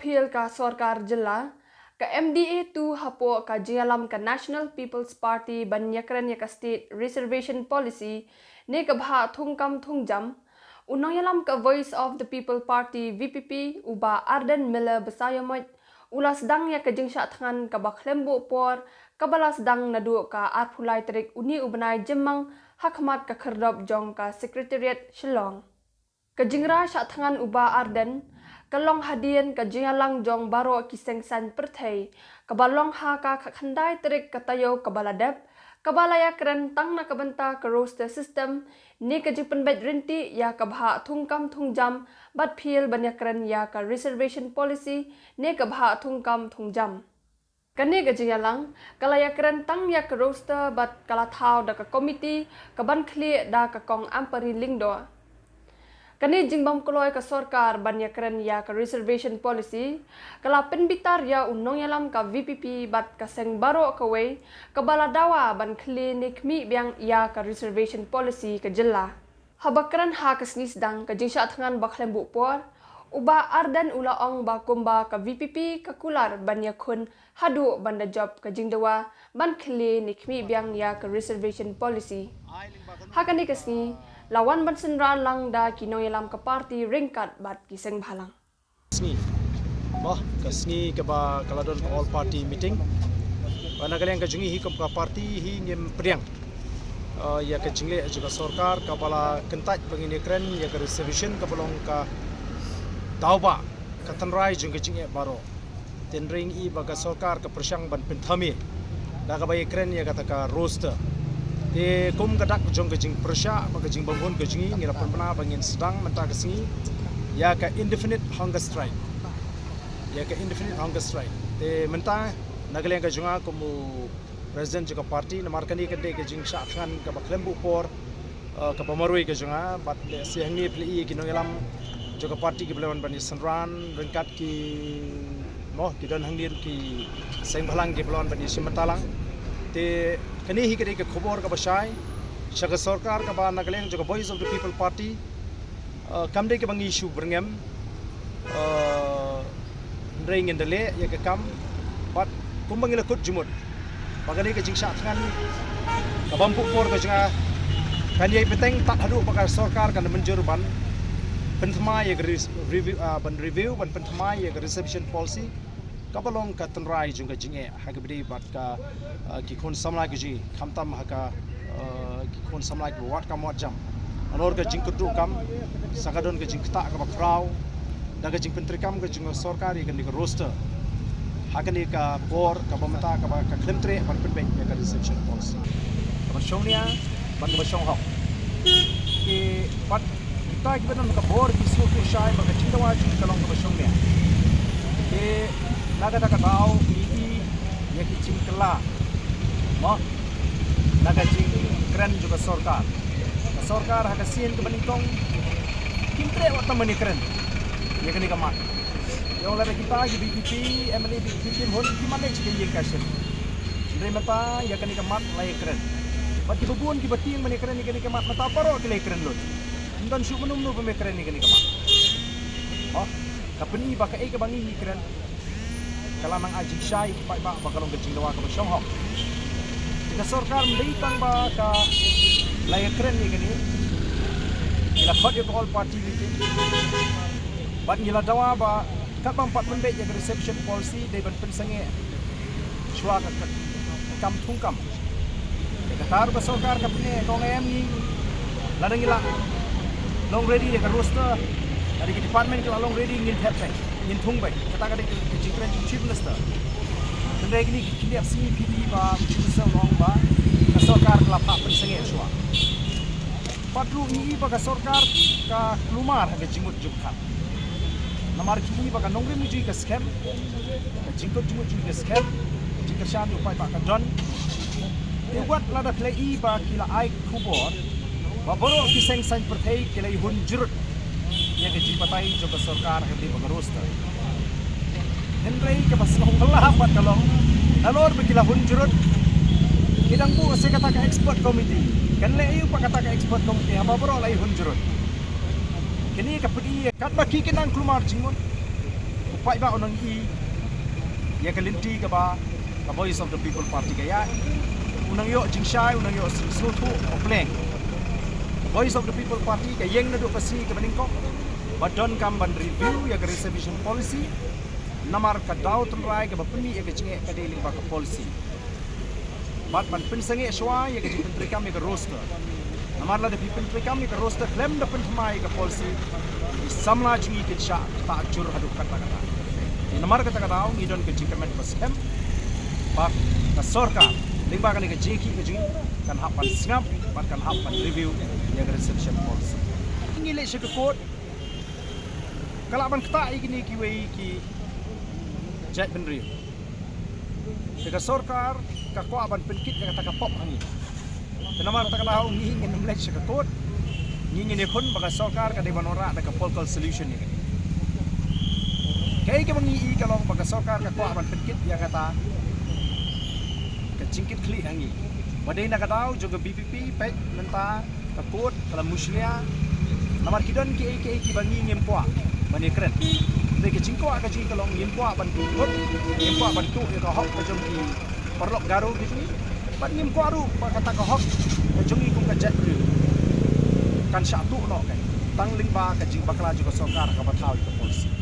bapil ka sarkar jilla ka MDA tu hapo ka jingalam ka National People's Party banyakran ya ka state reservation policy ne ka bha thungkam thungjam unang yalam ka Voice of the People Party VPP uba Arden Miller besayamot ulas dang ya ka jingsha thangan ka bakhlembo por kabalas dang nadu ka arphulai tarik uni ubanai jemang hakmat ka khardop jong ka secretariat Shillong kajingra sha thangan uba Arden kalong hadian ka jingalang jong baro kisengsan perthai kabalong ha ka khandai tarik katayo kabaladap kabalaya kren tang na kabanta ka roster system ni ka jipen bet rinti ya kabha thungkam thungjam bat phil banyakran ya ka reservation policy ne kabha thungkam thungjam kane ka jingalang kalaya kren tang ya ka roster bat kala thau da ka committee kaban khli da ka kong ampari lingdo kani jingbam koloi ka sarkar banyakran ya ka reservation policy kala penbitar ya unong yalam ka VPP bat ka seng baro ka wei kabala dawa ban klinik mi biang ya ka reservation policy ka jilla habakran ha ka snis dang ka jingsha thangan baklembu por uba Ardan ulaong ba kumba ka VPP ka kular banyakhun hadu banda job ka jingdawa ban klinik mi biang ya ka reservation policy hakani kasni lawan bansenran lang da kinoyelam ka party ringkat bat kiseng bhalang Sni bah kasni ke ba kaladon all party meeting wana kalian ka jungi hi ka party hi ngem priang ya ka jingle juga sarkar kapala kentaj bangini kren ya ka reservation ka belong ka tauba ka tanrai jung ka jinge baro tenring i baga sarkar ka persyang ban penthami da ka bai kren ya ka ta roster te kum kadak jong ke jing persya ba ke jing bangun ke jingi ngira pernah bangin sedang menta ke sini ya ka indefinite hunger strike te menta nagaleng ka junga kumu president juga parti namarkani ke de ke jing syakhan ka baklembu por ka pamarui ke junga bat sihangi pli ki nongelam juga parti ke belawan bani senran rengkat ki moh ki don hangdir ki seng bhalang ki belawan bani simatalang te kani hi ke khobor ka basai shaga sarkar ka ba nagaleng juga Voice of the People Party kamde ke bangi issue berngem ring in the le ya ke kam bat kumbang lekut jumut bagani ke jingsha thangan ka bampu por ka jinga kan ye peteng tak hadu bakar sarkar kan menjur ban penthma ya review ban review ban penthma ya reception policy kabalong ka tanrai junga jinge hagabdi bat ka ki khon samla ki ji khamtam haka ki khon samla ki wat kam wat jam anor ka jingkudu kam sakadon ka jingkta ka bakrau daga jing pentri kam ka jinga sarkar ya kan di roster hakani ka por ka bamata ka klemtre ban penbek ya ka reception policy ka shongnia ban ka shong hok ki bat kita ki benan ka bor ki so ki shai ba ka chindawa jing kalong ka shongnia ki naga daga tau ini ya ki cingkela mo naga cing keren juga sarkar haka sien ke baningtong kimtre wat mani keren ya kani kamat yang lada kita di BPP MLA BPP hon ki mane cike ye kashin ndre mata ya kani kamat lai keren bat ki bubuon ki bating mani keren ni kani kamat mata paro ki lai keren lot ndan shu menum no be keren ni kani kamat oh kapeni ba ka e ka bangi ni keren kalamang ajik syai pai ba bakalong ke jingdawa ka syong hok jika sarkar mendeitang ba ka laya keren ni gani ila fat yo all party meeting bat ngila dawa ba ka bang pat menbe ya reception policy de ban pensange shwa ka kam thungkam ka tar ba sarkar ka pne kong em ni ladang ngila long ready ya ka roster dari ke department ka long ready ngin thep in thung bai kata kata ke jingkren chief minister tendai ni kini CPD ba chief long ba ka sarkar kala pa pensange shwa patru ni ba ka sarkar ka lumar ha jingmut jukha namar ki ba ka nongre muji ka scam jingkot jingmut ka scam jingkar shan upai ba ka don te wat lada play ba kila ai khubor ba boro ki seng san perthai kila hun jurut ya ke jipatai jo sarkar ha di ba roster Henry ke paslong Allah pat kalong alor begila hun jurut kidang bu se kata ka expert committee kan le ayu pa kata ka expert committee apa boro lai hun jurut kini ka pudi kat baki kinang klumar jingmon upai ba onang ya kelinti ka ba ka Voice of the People Party kaya unang yo jingshai unang yo sutu opleng Voice of the People Party ka yeng na do kasi ka baningko badon kam ban review ya ka reservation policy namar ka daw tunrai ka bapuni ya ka jinge ka dealing ba ka policy bat ban pinsange shwa ya ka jing pentri kam ya ka roster namar la de pentri kam ya ka roster klem da pentmai ka policy samla jingi ke sha ta jur hadu kata kata namar kata kata ngi don ke jing kemet basem ba ka sorkar lingba kan ke jeki ke jing kan hapan snap bat kan hapan review ya ka reception policy ngile se ke court kalaban kata igini ki wei ki jat benri ke sorkar ka ko aban penkit ya kata ka pop hangi namar kata kata ngi ngin mlek se ke court ngin ne khun baka sorkar ka de banora da ka political solution ni kai ke bangi ka long baka sorkar ka ko aban penkit ya kata jingkit kli hangi badai nak tahu juga BPP pek menta takut kalau muslia namar kidon ki bangi ngempua bani keren de ke jingko ka jing kalong ngempua ban tukut ngempua ban tu ka hok ka jong ki perlok garu gitu ni ban ngempua ru kata ka hok ka jong ki kum ka jet ru kan satu no kan tang ling ba ka jing bakla juga sokar ka bathau ka polisi